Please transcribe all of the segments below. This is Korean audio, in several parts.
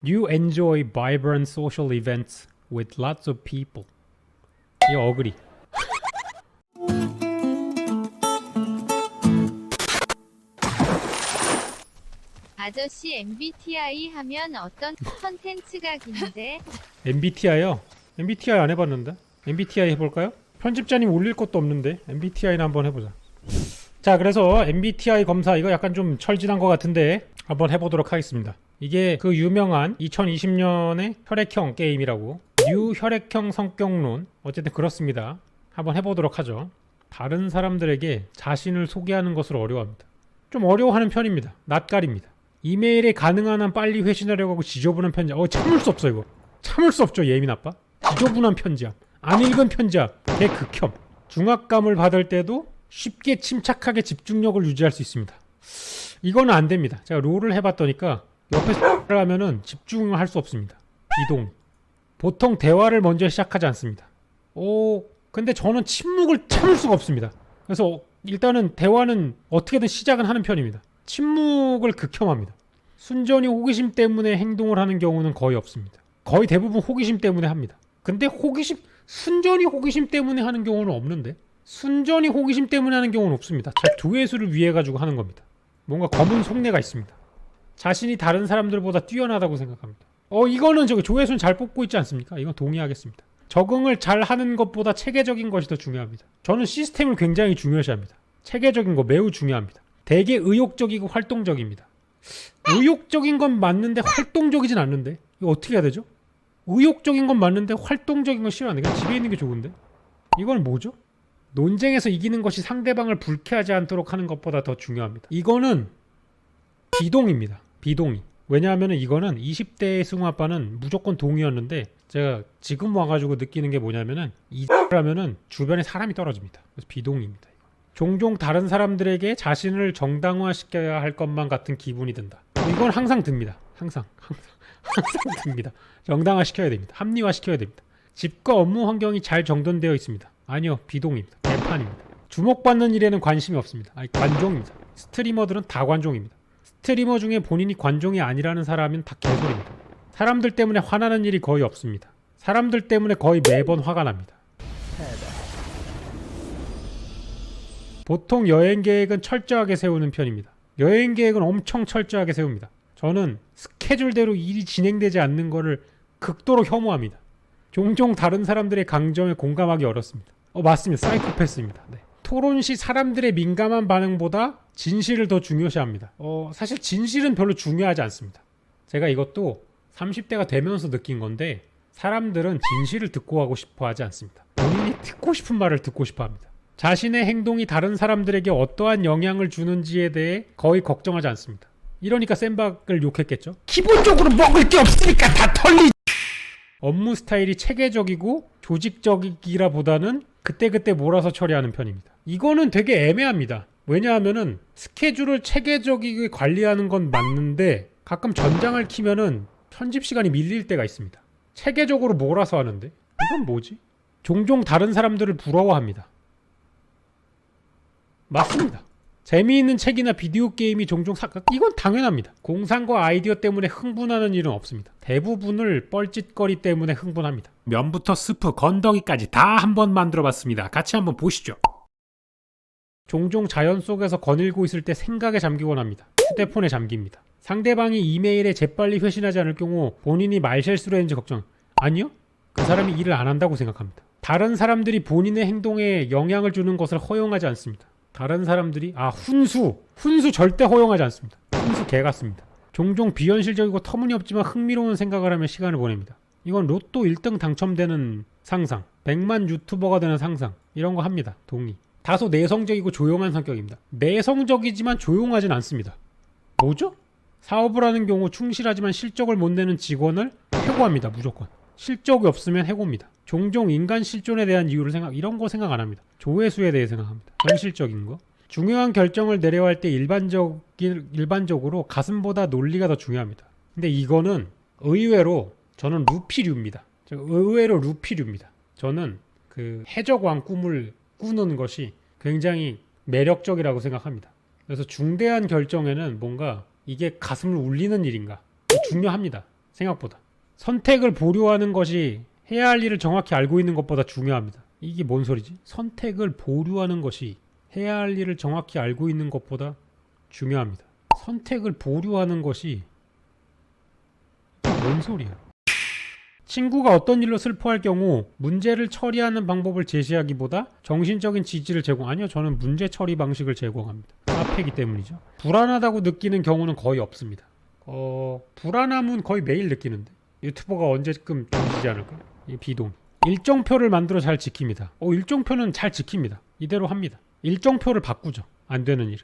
You enjoy vibrant social events with lots of people. 이 어그리. 아저씨 MBTI 하면 어떤 컨텐츠가 긴데? MBTI요? MBTI 안 해봤는데? MBTI 해볼까요? 편집자님 올릴 것도 없는데 MBTI나 한번 해보자. 자, 그래서 MBTI 검사 이거 약간 좀 철진한 것 같은데 한번 해보도록 하겠습니다. 이게 그 유명한 2020년의 혈액형 게임이라고, 뉴 혈액형 성격론, 어쨌든 그렇습니다. 한번 해보도록 하죠. 다른 사람들에게 자신을 소개하는 것을 어려워합니다. 좀 어려워하는 편입니다. 낯가립니다. 이메일에 가능한 한 빨리 회신하려고 하고 지저분한 편지함. 참을 수 없어 이거. 참을 수 없죠. 예민 아빠. 지저분한 편지함, 안 읽은 편지함, 대극혐. 중압감을 받을 때도 쉽게 침착하게 집중력을 유지할 수 있습니다. 이거는 안 됩니다. 제가 롤을 해봤더니까 옆에서 하면은 집중을 할 수 없습니다. 비동. 보통 대화를 먼저 시작하지 않습니다. 근데 저는 침묵을 참을 수가 없습니다. 그래서 일단은 대화는 어떻게든 시작은 하는 편입니다. 침묵을 극혐합니다. 순전히 호기심 때문에 행동을 하는 경우는 거의 없습니다. 거의 대부분 호기심 때문에 합니다. 근데 순전히 호기심 때문에 하는 경우는 없는데? 순전히 호기심 때문에 하는 경우는 없습니다. 제 조회수를 위해 가지고 하는 겁니다. 뭔가 검은 속내가 있습니다. 자신이 다른 사람들보다 뛰어나다고 생각합니다. 이거는 저기 조회수는 잘 뽑고 있지 않습니까? 이건 동의하겠습니다. 적응을 잘 하는 것보다 체계적인 것이 더 중요합니다. 저는 시스템을 굉장히 중요시합니다. 체계적인 거 매우 중요합니다. 되게 의욕적이고 활동적입니다. 의욕적인 건 맞는데 활동적이진 않는데 이거 어떻게 해야 되죠? 의욕적인 건 맞는데 활동적인 건 싫어하는데 그냥 집에 있는 게 좋은데? 이건 뭐죠? 논쟁에서 이기는 것이 상대방을 불쾌하지 않도록 하는 것보다 더 중요합니다. 이거는 비동입니다. 비동의. 왜냐하면 이거는 20대의 승우 아빠는 무조건 동의였는데 제가 지금 와가지고 느끼는 게 뭐냐면은 하면은 주변에 사람이 떨어집니다. 그래서 비동의입니다. 종종 다른 사람들에게 자신을 정당화시켜야 할 것만 같은 기분이 든다. 이건 항상 듭니다. 항상 듭니다. 정당화시켜야 됩니다. 합리화시켜야 됩니다. 집과 업무 환경이 잘 정돈되어 있습니다. 아니요, 비동입니다. 개판입니다. 주목받는 일에는 관심이 없습니다. 관종입니다. 스트리머들은 다 관종입니다. 스트리머 중에 본인이 관종이 아니라는 사람은 다 개소리입니다. 사람들 때문에 화나는 일이 거의 없습니다. 사람들 때문에 거의 매번 화가 납니다. 보통 여행 계획은 철저하게 세우는 편입니다. 여행 계획은 엄청 철저하게 세웁니다. 저는 스케줄대로 일이 진행되지 않는 것을 극도로 혐오합니다. 종종 다른 사람들의 강점에 공감하기 어렵습니다. 맞습니다. 사이코패스입니다. 네. 토론 시 사람들의 민감한 반응보다 진실을 더 중요시합니다. 사실 진실은 별로 중요하지 않습니다. 제가 이것도 30대가 되면서 느낀 건데 사람들은 진실을 듣고 하고 싶어 하지 않습니다. 본인이 듣고 싶은 말을 듣고 싶어 합니다. 자신의 행동이 다른 사람들에게 어떠한 영향을 주는지에 대해 거의 걱정하지 않습니다. 이러니까 센박을 욕했겠죠. 기본적으로 먹을 게 없으니까 다 털리. 업무 스타일이 체계적이고 조직적이라 보다는 그때그때 몰아서 처리하는 편입니다. 이거는 되게 애매합니다. 왜냐하면은 스케줄을 체계적이게 관리하는 건 맞는데 가끔 전장을 키면은 편집 시간이 밀릴 때가 있습니다. 체계적으로 몰아서 하는데 이건 뭐지? 종종 다른 사람들을 부러워합니다. 맞습니다. 재미있는 책이나 비디오 게임이 종종 이건 당연합니다. 공상과 아이디어 때문에 흥분하는 일은 없습니다. 대부분을 뻘짓거리 때문에 흥분합니다. 면부터 스프, 건더기까지 다 한번 만들어봤습니다. 같이 한번 보시죠. 종종 자연 속에서 거닐고 있을 때 생각에 잠기곤 합니다. 휴대폰에 잠깁니다. 상대방이 이메일에 재빨리 회신하지 않을 경우 본인이 말실수를 했는지 걱정. 아니요? 그 사람이 일을 안 한다고 생각합니다. 다른 사람들이 본인의 행동에 영향을 주는 것을 허용하지 않습니다. 다른 사람들이 훈수 절대 허용하지 않습니다. 훈수 개 같습니다. 종종 비현실적이고 터무니없지만 흥미로운 생각을 하며 시간을 보냅니다. 이건 로또 1등 당첨되는 상상, 100만 유튜버가 되는 상상, 이런 거 합니다. 동의. 다소 내성적이고 조용한 성격입니다. 내성적이지만 조용하진 않습니다. 뭐죠? 사업을 하는 경우 충실하지만 실적을 못 내는 직원을 해고합니다. 무조건. 실적이 없으면 해고입니다. 종종 인간 실존에 대한 이유를 이런 거 생각 안 합니다. 조회수에 대해 생각합니다. 현실적인 거. 중요한 결정을 내려야 할 때 일반적으로 가슴보다 논리가 더 중요합니다. 근데 이거는 의외로 저는 루피류입니다. 의외로 루피류입니다. 저는 그 해적왕 꿈을 꾸는 것이 굉장히 매력적이라고 생각합니다. 그래서 중대한 결정에는 뭔가 이게 가슴을 울리는 일인가 중요합니다. 생각보다. 선택을 보류하는 것이 해야 할 일을 정확히 알고 있는 것보다 중요합니다. 이게 뭔 소리지? 선택을 보류하는 것이 해야 할 일을 정확히 알고 있는 것보다 중요합니다. 선택을 보류하는 것이 뭔 소리야? 친구가 어떤 일로 슬퍼할 경우 문제를 처리하는 방법을 제시하기보다 정신적인 지지를 제공. 아니요, 저는 문제 처리 방식을 제공합니다. 카페이기 때문이죠. 불안하다고 느끼는 경우는 거의 없습니다. 불안함은 거의 매일 느끼는데 유튜버가 언제끔 주시지 않을까? 이 비동. 일정표를 만들어 잘 지킵니다. 일정표는 잘 지킵니다. 이대로 합니다. 일정표를 바꾸죠. 안 되는 일은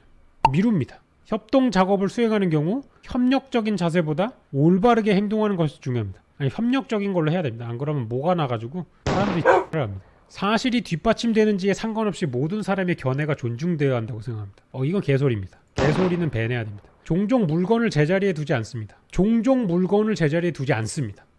미룹니다. 협동 작업을 수행하는 경우 협력적인 자세보다 올바르게 행동하는 것이 중요합니다. 아니, 협력적인 걸로 해야 됩니다. 안 그러면 뭐가 나가지고 사람들이 합니다. 사실이 뒷받침되는지에 상관없이 모든 사람의 견해가 존중되어야 한다고 생각합니다. 이건 개소리입니다. 개소리는 배내야 됩니다. 종종 물건을 제자리에 두지 않습니다.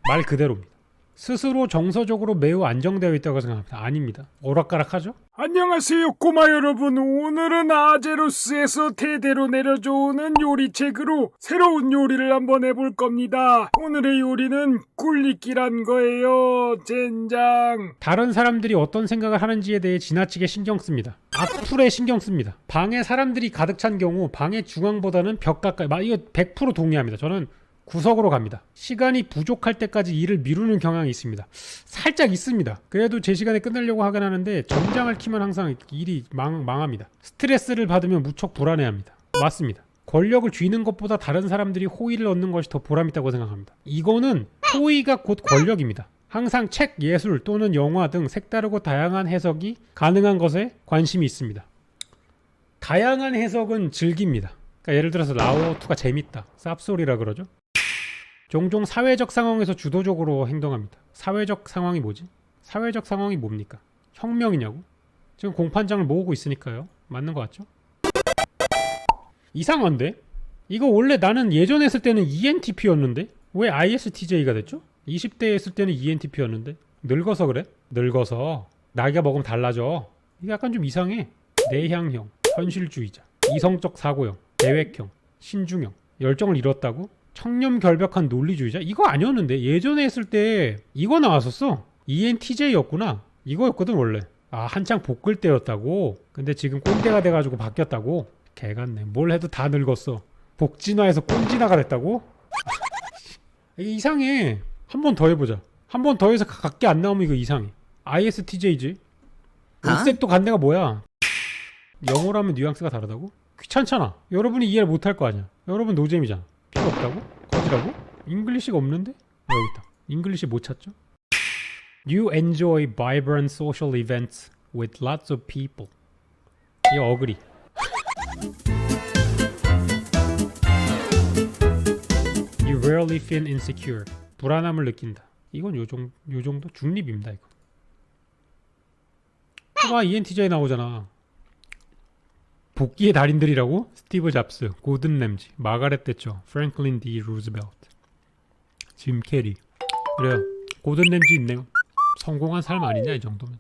말 그대로입니다. 스스로 정서적으로 매우 안정되어 있다고 생각합니다. 아닙니다. 오락가락하죠? 안녕하세요 꼬마 여러분. 오늘은 아제로스에서 대대로 내려져 오는 요리책으로 새로운 요리를 한번 해볼 겁니다. 오늘의 요리는 굴리기란 거예요. 젠장. 다른 사람들이 어떤 생각을 하는지에 대해 지나치게 신경 씁니다. 악플에 신경 씁니다. 방에 사람들이 가득 찬 경우 방의 중앙보다는 벽 가까이. 이거 100% 동의합니다. 저는 구석으로 갑니다. 시간이 부족할 때까지 일을 미루는 경향이 있습니다. 살짝 있습니다. 그래도 제 시간에 끝내려고 하긴 하는데 전장을 키면 항상 일이 망합니다. 스트레스를 받으면 무척 불안해합니다. 맞습니다. 권력을 쥐는 것보다 다른 사람들이 호의를 얻는 것이 더 보람있다고 생각합니다. 이거는 호의가 곧 권력입니다. 항상 책, 예술 또는 영화 등 색다르고 다양한 해석이 가능한 것에 관심이 있습니다. 다양한 해석은 즐깁니다. 그러니까 예를 들어서 라오2가 재밌다. 쌉소리라 그러죠. 종종 사회적 상황에서 주도적으로 행동합니다. 사회적 상황이 뭐지? 사회적 상황이 뭡니까? 혁명이냐고? 지금 공판장을 모으고 있으니까요. 맞는 것 같죠? 이상한데? 이거 원래 나는 예전에 했을 때는 ENTP였는데? 왜 ISTJ가 됐죠? 20대에 했을 때는 ENTP였는데? 늙어서 그래? 늙어서 나이가 먹으면 달라져. 이게 약간 좀 이상해. 내향형, 현실주의자, 이성적 사고형, 계획형, 신중형. 열정을 잃었다고? 청렴결벽한 논리주의자? 이거 아니었는데 예전에 했을 때 이거 나왔었어. ENTJ였구나. 이거였거든 원래. 한창 볶을 때였다고. 근데 지금 꼰대가 돼가지고 바뀌었다고. 개같네. 뭘 해도 다 늙었어. 복진화해서 꼰진화가 됐다고? 이게 이상해. 한 번 더 해보자. 한 번 더 해서 각기 안 나오면 이거 이상해. ISTJ지. 옷색도 간대가 뭐야? 영어로 하면 뉘앙스가 다르다고? 귀찮잖아. 여러분이 이해를 못할 거 아니야. 여러분 노잼이잖아. 필요 없다고? 거지라고? 잉글리시가 없는데? 여기 있다. 잉글리시 못 찾죠? You enjoy vibrant social events with lots of people. 이거 어그리. You rarely feel insecure. 불안함을 느낀다. 이건 요 정도 중립입니다. 이거. 봐봐, ENTJ 나오잖아. 복귀의 달인들이라고? 스티브 잡스, 고든 램지, 마가렛 대처, 프랭클린 D 루즈벨트, 짐 캐리. 그래요. 고든 램지 있네요. 성공한 삶 아니냐 이 정도면.